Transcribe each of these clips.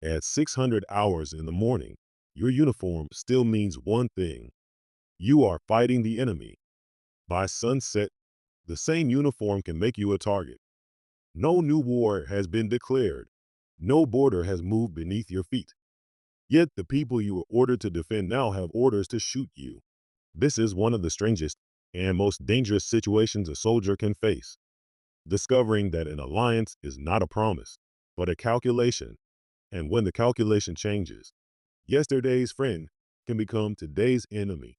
At 600 hours in the morning, your uniform still means one thing. You are fighting the enemy. By sunset, the same uniform can make you a target. No new war has been declared. No border has moved beneath your feet. Yet the people you were ordered to defend now have orders to shoot you. This is one of the strangest and most dangerous situations a soldier can face. Discovering that an alliance is not a promise, but a calculation. And when the calculation changes, yesterday's friend can become today's enemy.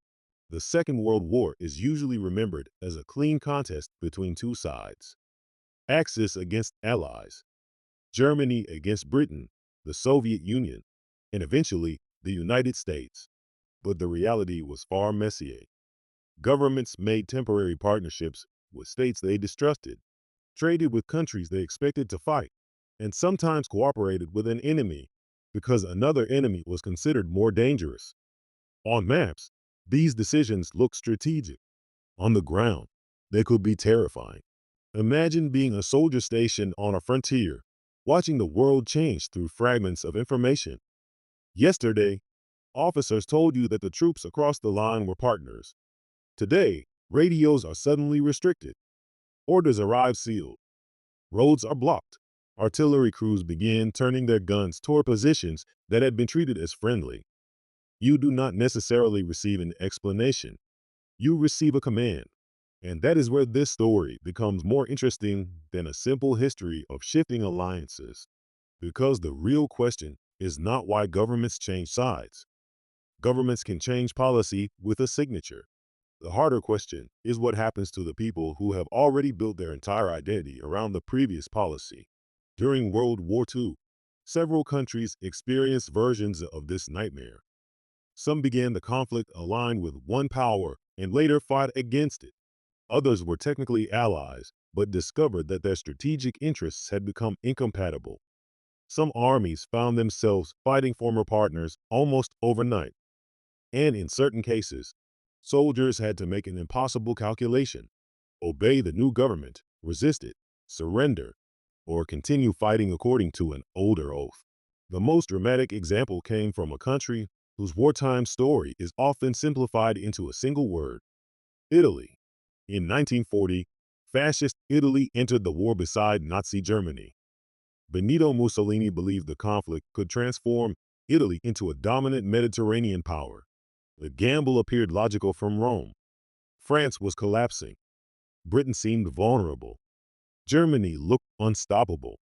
The Second World War is usually remembered as a clean contest between two sides. Axis against Allies, Germany against Britain, the Soviet Union, and eventually the United States. But the reality was far messier. Governments made temporary partnerships with states they distrusted, traded with countries they expected to fight, and sometimes cooperated with an enemy because another enemy was considered more dangerous. On maps, these decisions look strategic. On the ground, they could be terrifying. Imagine being a soldier stationed on a frontier, watching the world change through fragments of information. Yesterday, officers told you that the troops across the line were partners. Today, radios are suddenly restricted. Orders arrive sealed. Roads are blocked. Artillery crews begin turning their guns toward positions that had been treated as friendly. You do not necessarily receive an explanation. You receive a command. And that is where this story becomes more interesting than a simple history of shifting alliances. Because the real question is not why governments change sides. Governments can change policy with a signature. The harder question is what happens to the people who have already built their entire identity around the previous policy. During World War II, several countries experienced versions of this nightmare. Some began the conflict aligned with one power and later fought against it. Others were technically allies, but discovered that their strategic interests had become incompatible. Some armies found themselves fighting former partners almost overnight. And in certain cases, soldiers had to make an impossible calculation: obey the new government, resist it, surrender, or continue fighting according to an older oath. The most dramatic example came from a country whose wartime story is often simplified into a single word: Italy. In 1940, fascist Italy entered the war beside Nazi Germany. Benito Mussolini believed the conflict could transform Italy into a dominant Mediterranean power. The gamble appeared logical from Rome. France was collapsing. Britain seemed vulnerable. Germany looked unstoppable.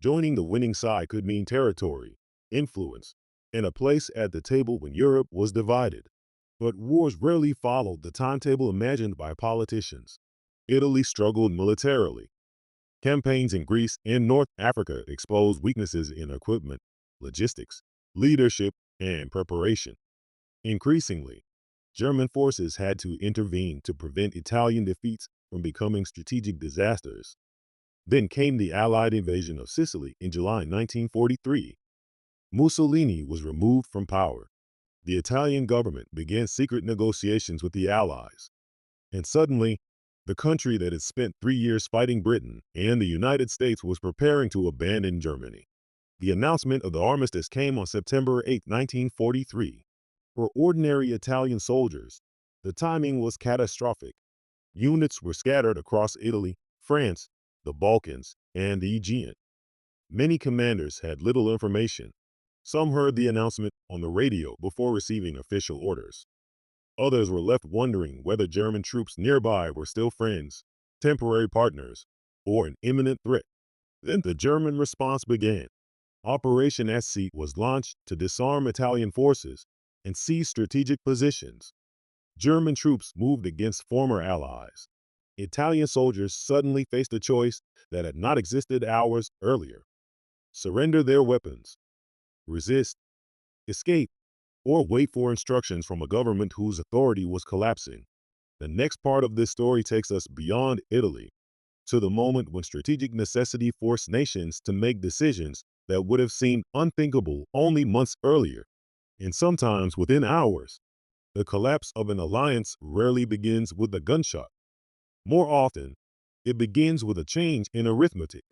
Joining the winning side could mean territory, influence, and a place at the table when Europe was divided. But wars rarely followed the timetable imagined by politicians. Italy struggled militarily. Campaigns in Greece and North Africa exposed weaknesses in equipment, logistics, leadership, and preparation. Increasingly, German forces had to intervene to prevent Italian defeats from becoming strategic disasters. Then came the Allied invasion of Sicily in July 1943. Mussolini was removed from power. The Italian government began secret negotiations with the Allies. And suddenly, the country that had spent 3 years fighting Britain and the United States was preparing to abandon Germany. The announcement of the armistice came on September 8, 1943. For ordinary Italian soldiers, the timing was catastrophic. Units were scattered across Italy, France, the Balkans, and the Aegean. Many commanders had little information. Some heard the announcement on the radio before receiving official orders. Others were left wondering whether German troops nearby were still friends, temporary partners, or an imminent threat. Then the German response began. Operation SC was launched to disarm Italian forces and seize strategic positions. German troops moved against former allies. Italian soldiers suddenly faced a choice that had not existed hours earlier: surrender their weapons, resist, escape, or wait for instructions from a government whose authority was collapsing. The next part of this story takes us beyond Italy, to the moment when strategic necessity forced nations to make decisions that would have seemed unthinkable only months earlier, and sometimes within hours. The collapse of an alliance rarely begins with a gunshot. More often, it begins with a change in arithmetic.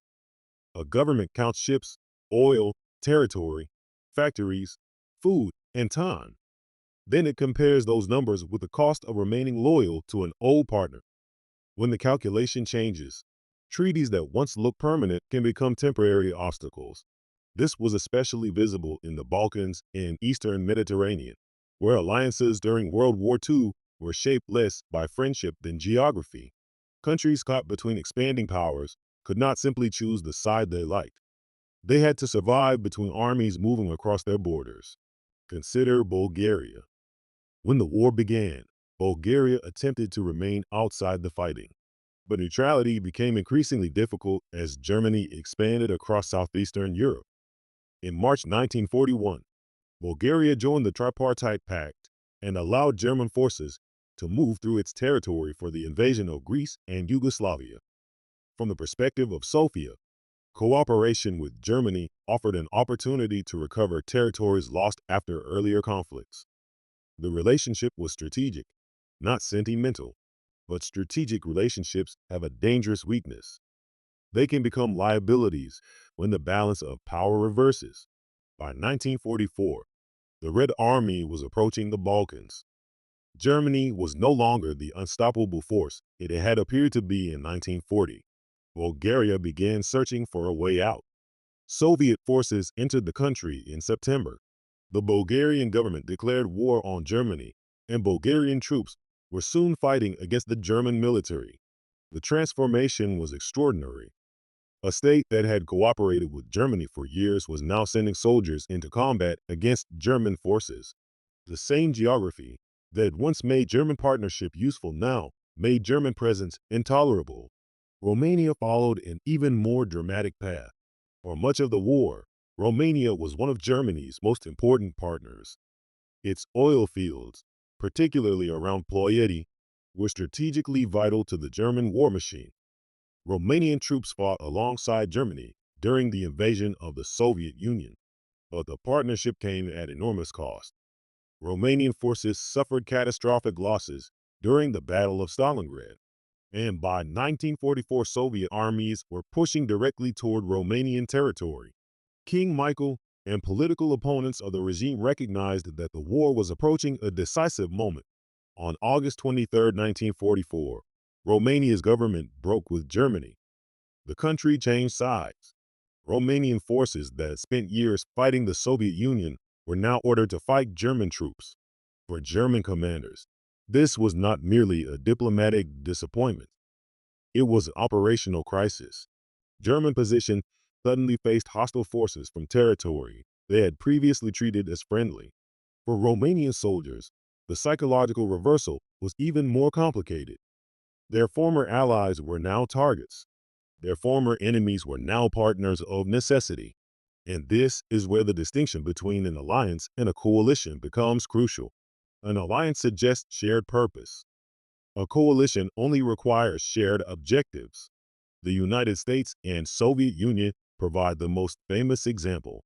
A government counts ships, oil, territory, factories, food, and time. Then it compares those numbers with the cost of remaining loyal to an old partner. When the calculation changes, treaties that once looked permanent can become temporary obstacles. This was especially visible in the Balkans and Eastern Mediterranean, where alliances during World War II were shaped less by friendship than geography. Countries caught between expanding powers could not simply choose the side they liked. They had to survive between armies moving across their borders. Consider Bulgaria. When the war began, Bulgaria attempted to remain outside the fighting. But neutrality became increasingly difficult as Germany expanded across southeastern Europe. In March 1941, Bulgaria joined the Tripartite Pact and allowed German forces to move through its territory for the invasion of Greece and Yugoslavia. From the perspective of Sofia, cooperation with Germany offered an opportunity to recover territories lost after earlier conflicts. The relationship was strategic, not sentimental, but strategic relationships have a dangerous weakness. They can become liabilities when the balance of power reverses. By 1944, the Red Army was approaching the Balkans. Germany was no longer the unstoppable force it had appeared to be in 1940. Bulgaria began searching for a way out. Soviet forces entered the country in September. The Bulgarian government declared war on Germany, and Bulgarian troops were soon fighting against the German military. The transformation was extraordinary. A state that had cooperated with Germany for years was now sending soldiers into combat against German forces. The same geography that had once made German partnership useful now made German presence intolerable. Romania followed an even more dramatic path. For much of the war, Romania was one of Germany's most important partners. Its oil fields, particularly around Ploiedi, were strategically vital to the German war machine. Romanian troops fought alongside Germany during the invasion of the Soviet Union, but the partnership came at enormous cost. Romanian forces suffered catastrophic losses during the Battle of Stalingrad, and by 1944 Soviet armies were pushing directly toward Romanian territory. King Michael and political opponents of the regime recognized that the war was approaching a decisive moment. On August 23, 1944, Romania's government broke with Germany. The country changed sides. Romanian forces that had spent years fighting the Soviet Union were now ordered to fight German troops. For German commanders, this was not merely a diplomatic disappointment. It was an operational crisis. German position suddenly faced hostile forces from territory they had previously treated as friendly. For Romanian soldiers, the psychological reversal was even more complicated. Their former allies were now targets. Their former enemies were now partners of necessity. And this is where the distinction between an alliance and a coalition becomes crucial. An alliance suggests shared purpose. A coalition only requires shared objectives. The United States and Soviet Union provide the most famous example.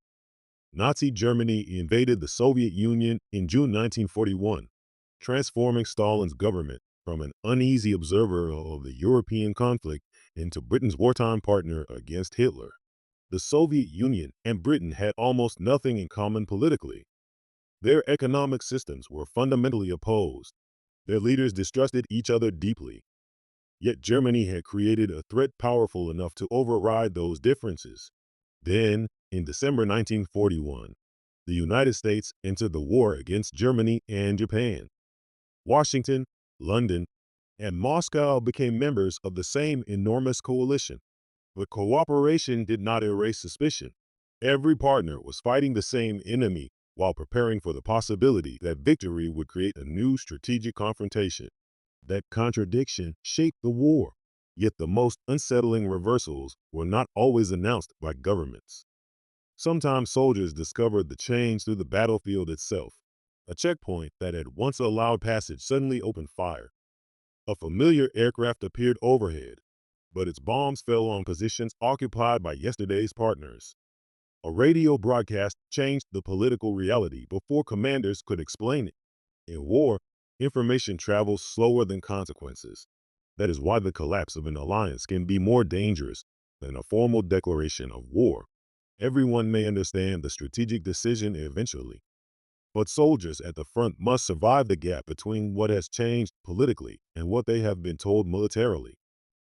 Nazi Germany invaded the Soviet Union in June 1941, transforming Stalin's government from an uneasy observer of the European conflict into Britain's wartime partner against Hitler. The Soviet Union and Britain had almost nothing in common politically. Their economic systems were fundamentally opposed. Their leaders distrusted each other deeply. Yet Germany had created a threat powerful enough to override those differences. Then, in December 1941, the United States entered the war against Germany and Japan. Washington, London, and Moscow became members of the same enormous coalition. But cooperation did not erase suspicion. Every partner was fighting the same enemy while preparing for the possibility that victory would create a new strategic confrontation. That contradiction shaped the war. Yet the most unsettling reversals were not always announced by governments. Sometimes soldiers discovered the change through the battlefield itself. A checkpoint that had once allowed passage suddenly opened fire. A familiar aircraft appeared overhead, but its bombs fell on positions occupied by yesterday's partners. A radio broadcast changed the political reality before commanders could explain it. In war, information travels slower than consequences. That is why the collapse of an alliance can be more dangerous than a formal declaration of war. Everyone may understand the strategic decision eventually, but soldiers at the front must survive the gap between what has changed politically and what they have been told militarily.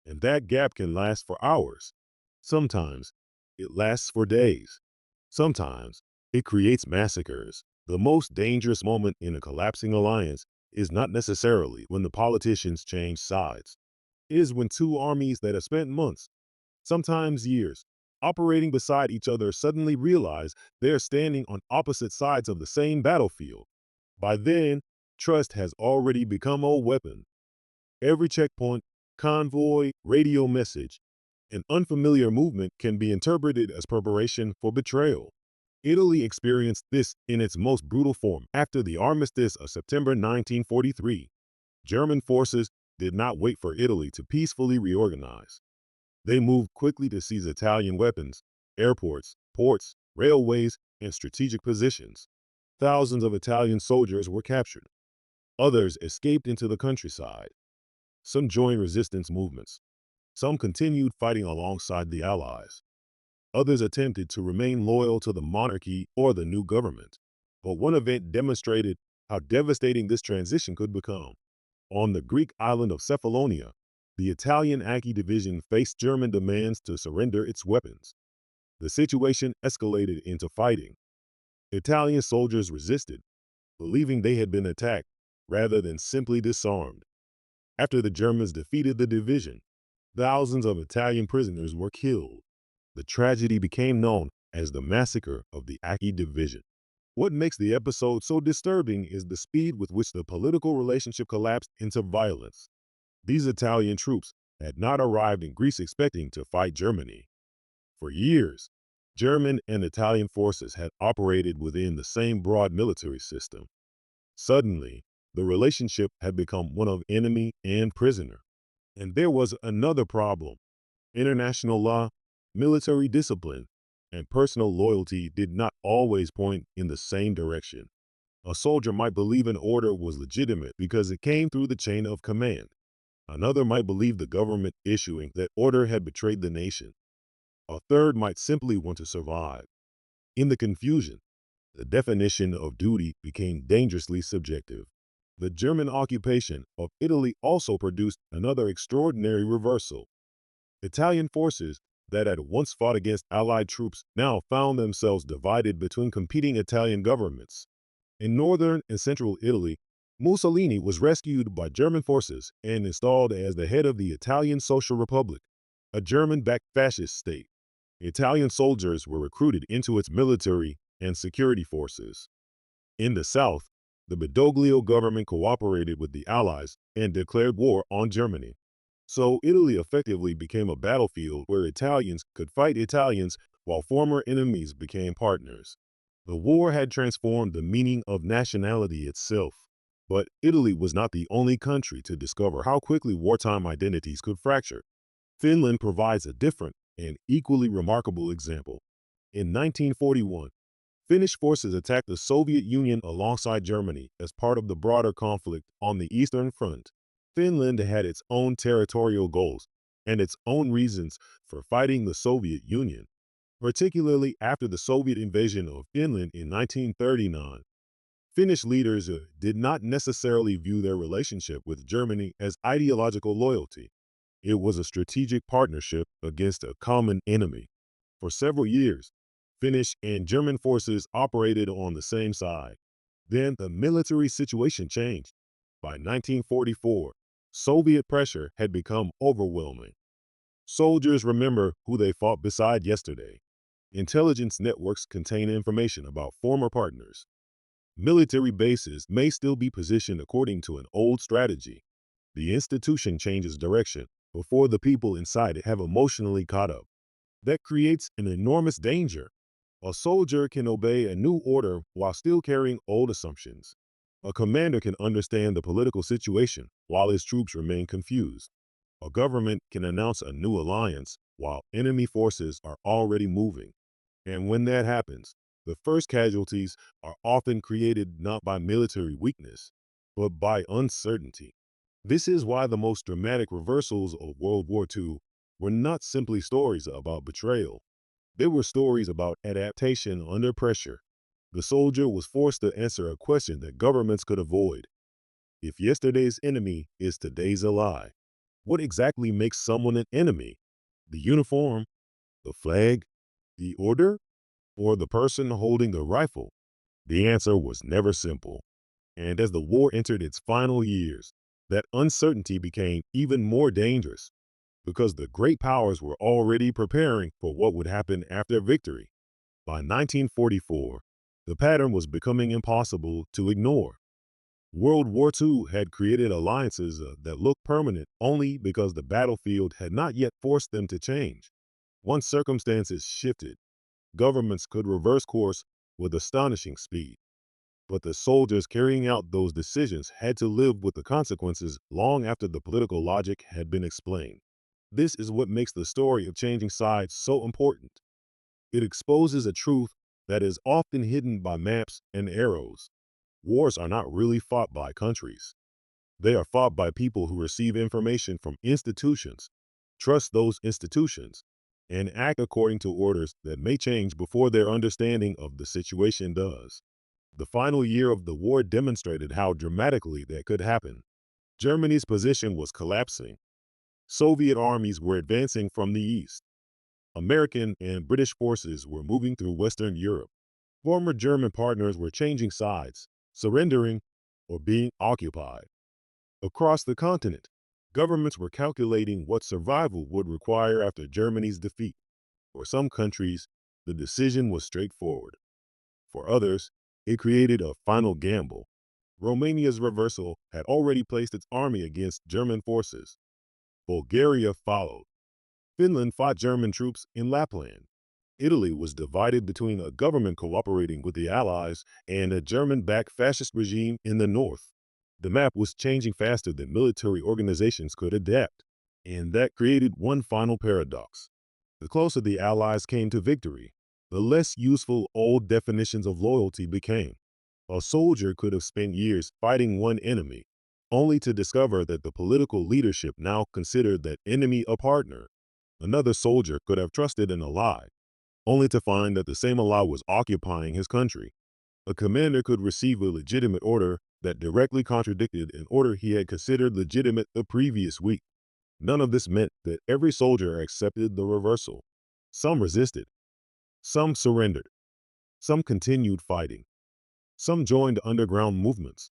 And that gap can last for hours. Sometimes it lasts for days. Sometimes it creates massacres. The most dangerous moment in a collapsing alliance is not necessarily when the politicians change sides. It is when two armies that have spent months, sometimes years, operating beside each other suddenly realize they are standing on opposite sides of the same battlefield. By then, trust has already become a weapon. Every checkpoint, convoy, radio message, an unfamiliar movement can be interpreted as preparation for betrayal. Italy experienced this in its most brutal form after the armistice of September 1943. German forces did not wait for Italy to peacefully reorganize. They moved quickly to seize Italian weapons, airports, ports, railways, and strategic positions. Thousands of Italian soldiers were captured. Others escaped into the countryside. Some joined resistance movements. Some continued fighting alongside the Allies. Others attempted to remain loyal to the monarchy or the new government. But one event demonstrated how devastating this transition could become. On the Greek island of Cephalonia, the Italian Aki division faced German demands to surrender its weapons. The situation escalated into fighting. Italian soldiers resisted, believing they had been attacked rather than simply disarmed. After the Germans defeated the division, thousands of Italian prisoners were killed. The tragedy became known as the Massacre of the Aki Division. What makes the episode so disturbing is the speed with which the political relationship collapsed into violence. These Italian troops had not arrived in Greece expecting to fight Germany. For years, German and Italian forces had operated within the same broad military system. Suddenly, the relationship had become one of enemy and prisoner. And there was another problem. International law, military discipline, and personal loyalty did not always point in the same direction. A soldier might believe an order was legitimate because it came through the chain of command. Another might believe the government issuing that order had betrayed the nation. A third might simply want to survive. In the confusion, the definition of duty became dangerously subjective. The German occupation of Italy also produced another extraordinary reversal. Italian forces that had once fought against Allied troops now found themselves divided between competing Italian governments. In northern and central Italy, Mussolini was rescued by German forces and installed as the head of the Italian Social Republic, a German-backed fascist state. Italian soldiers were recruited into its military and security forces. In the south, the Badoglio government cooperated with the Allies and declared war on Germany. So Italy effectively became a battlefield where Italians could fight Italians while former enemies became partners. The war had transformed the meaning of nationality itself. But Italy was not the only country to discover how quickly wartime identities could fracture. Finland provides a different and equally remarkable example. In 1941, Finnish forces attacked the Soviet Union alongside Germany as part of the broader conflict on the Eastern Front. Finland had its own territorial goals and its own reasons for fighting the Soviet Union, particularly after the Soviet invasion of Finland in 1939. Finnish leaders did not necessarily view their relationship with Germany as ideological loyalty. It was a strategic partnership against a common enemy. For several years, Finnish and German forces operated on the same side. Then the military situation changed. By 1944, Soviet pressure had become overwhelming. Soldiers remember who they fought beside yesterday. Intelligence networks contain information about former partners. Military bases may still be positioned according to an old strategy. The institution changes direction before the people inside it have emotionally caught up. That creates an enormous danger. A soldier can obey a new order while still carrying old assumptions. A commander can understand the political situation while his troops remain confused. A government can announce a new alliance while enemy forces are already moving. And when that happens, the first casualties are often created not by military weakness, but by uncertainty. This is why the most dramatic reversals of World War II were not simply stories about betrayal. There were stories about adaptation under pressure. The soldier was forced to answer a question that governments could avoid. If yesterday's enemy is today's ally, what exactly makes someone an enemy? The uniform, the flag, the order, or the person holding the rifle? The answer was never simple. And as the war entered its final years, that uncertainty became even more dangerous because the great powers were already preparing for what would happen after victory. By 1944, the pattern was becoming impossible to ignore. World War II had created alliances that looked permanent only because the battlefield had not yet forced them to change. Once circumstances shifted, governments could reverse course with astonishing speed. But the soldiers carrying out those decisions had to live with the consequences long after the political logic had been explained. This is what makes the story of changing sides so important. It exposes a truth that is often hidden by maps and arrows. Wars are not really fought by countries. They are fought by people who receive information from institutions, trust those institutions, and act according to orders that may change before their understanding of the situation does. The final year of the war demonstrated how dramatically that could happen. Germany's position was collapsing. Soviet armies were advancing from the east. American and British forces were moving through Western Europe. Former German partners were changing sides, surrendering, or being occupied. Across the continent, governments were calculating what survival would require after Germany's defeat. For some countries, the decision was straightforward. For others, it created a final gamble. Romania's reversal had already placed its army against German forces. Bulgaria followed. Finland fought German troops in Lapland. Italy was divided between a government cooperating with the Allies and a German-backed fascist regime in the north. The map was changing faster than military organizations could adapt, and that created one final paradox. The closer the Allies came to victory, the less useful old definitions of loyalty became. A soldier could have spent years fighting one enemy, only to discover that the political leadership now considered that enemy a partner. Another soldier could have trusted an ally, only to find that the same ally was occupying his country. A commander could receive a legitimate order that directly contradicted an order he had considered legitimate the previous week. None of this meant that every soldier accepted the reversal. Some resisted. Some surrendered. Some continued fighting. Some joined underground movements.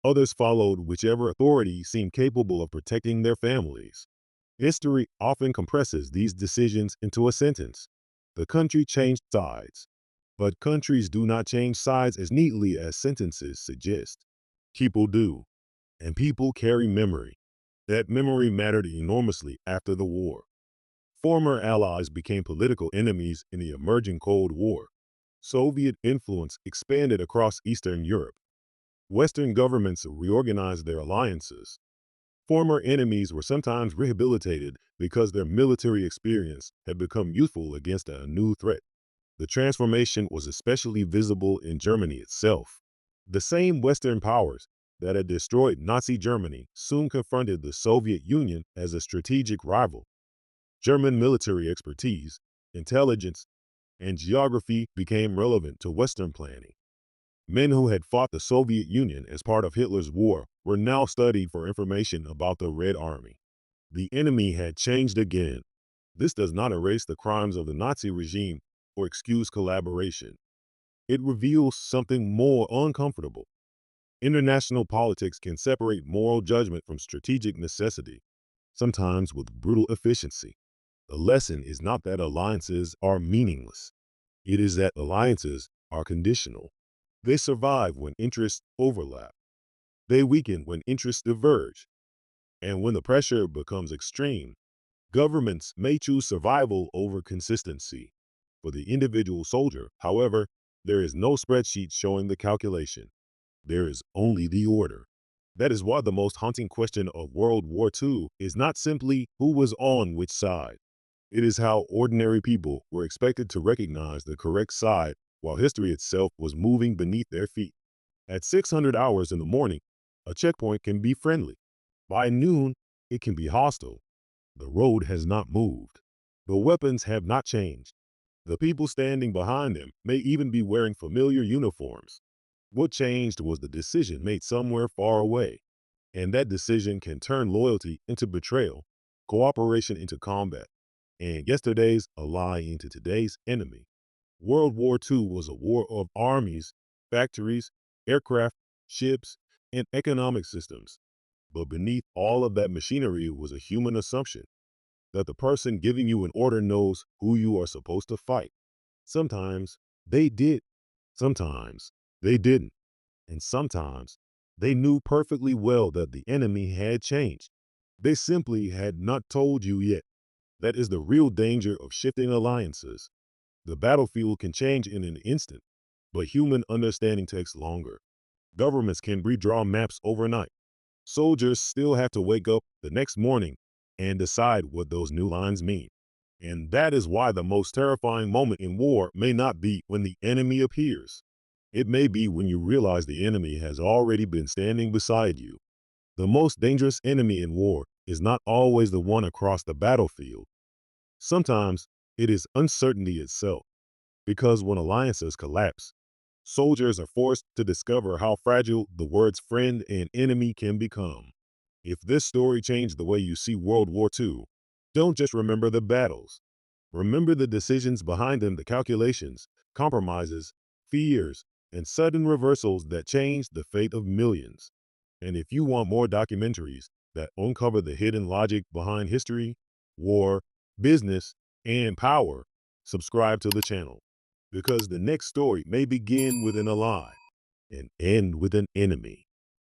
Others followed whichever authority seemed capable of protecting their families. History often compresses these decisions into a sentence. The country changed sides. But countries do not change sides as neatly as sentences suggest. People do. And people carry memory. That memory mattered enormously after the war. Former allies became political enemies in the emerging Cold War. Soviet influence expanded across Eastern Europe. Western governments reorganized their alliances. Former enemies were sometimes rehabilitated because their military experience had become useful against a new threat. The transformation was especially visible in Germany itself. The same Western powers that had destroyed Nazi Germany soon confronted the Soviet Union as a strategic rival. German military expertise, intelligence, and geography became relevant to Western planning. Men who had fought the Soviet Union as part of Hitler's war were now studied for information about the Red Army. The enemy had changed again. This does not erase the crimes of the Nazi regime or excuse collaboration. It reveals something more uncomfortable. International politics can separate moral judgment from strategic necessity, sometimes with brutal efficiency. The lesson is not that alliances are meaningless. It is that alliances are conditional. They survive when interests overlap. They weaken when interests diverge. And when the pressure becomes extreme, governments may choose survival over consistency. For the individual soldier, however, there is no spreadsheet showing the calculation. There is only the order. That is why the most haunting question of World War II is not simply who was on which side. It is how ordinary people were expected to recognize the correct side while history itself was moving beneath their feet. At 600 hours in the morning, a checkpoint can be friendly. By noon, it can be hostile. The road has not moved. The weapons have not changed. The people standing behind them may even be wearing familiar uniforms. What changed was the decision made somewhere far away, and that decision can turn loyalty into betrayal, cooperation into combat, and yesterday's ally into today's enemy. World War II was a war of armies, factories, aircraft, ships, and economic systems. But beneath all of that machinery was a human assumption that the person giving you an order knows who you are supposed to fight. Sometimes they did, sometimes they didn't, and sometimes they knew perfectly well that the enemy had changed. They simply had not told you yet. That is the real danger of shifting alliances. The battlefield can change in an instant, but human understanding takes longer. Governments can redraw maps overnight. Soldiers still have to wake up the next morning and decide what those new lines mean. And that is why the most terrifying moment in war may not be when the enemy appears. It may be when you realize the enemy has already been standing beside you. The most dangerous enemy in war is not always the one across the battlefield. Sometimes it is uncertainty itself, because when alliances collapse, soldiers are forced to discover how fragile the words friend and enemy can become. If this story changed the way you see World War II, don't just remember the battles. Remember the decisions behind them, the calculations, compromises, fears, and sudden reversals that changed the fate of millions. And if you want more documentaries that uncover the hidden logic behind history, war, business, and power, subscribe to the channel. Because the next story may begin with an ally and end with an enemy.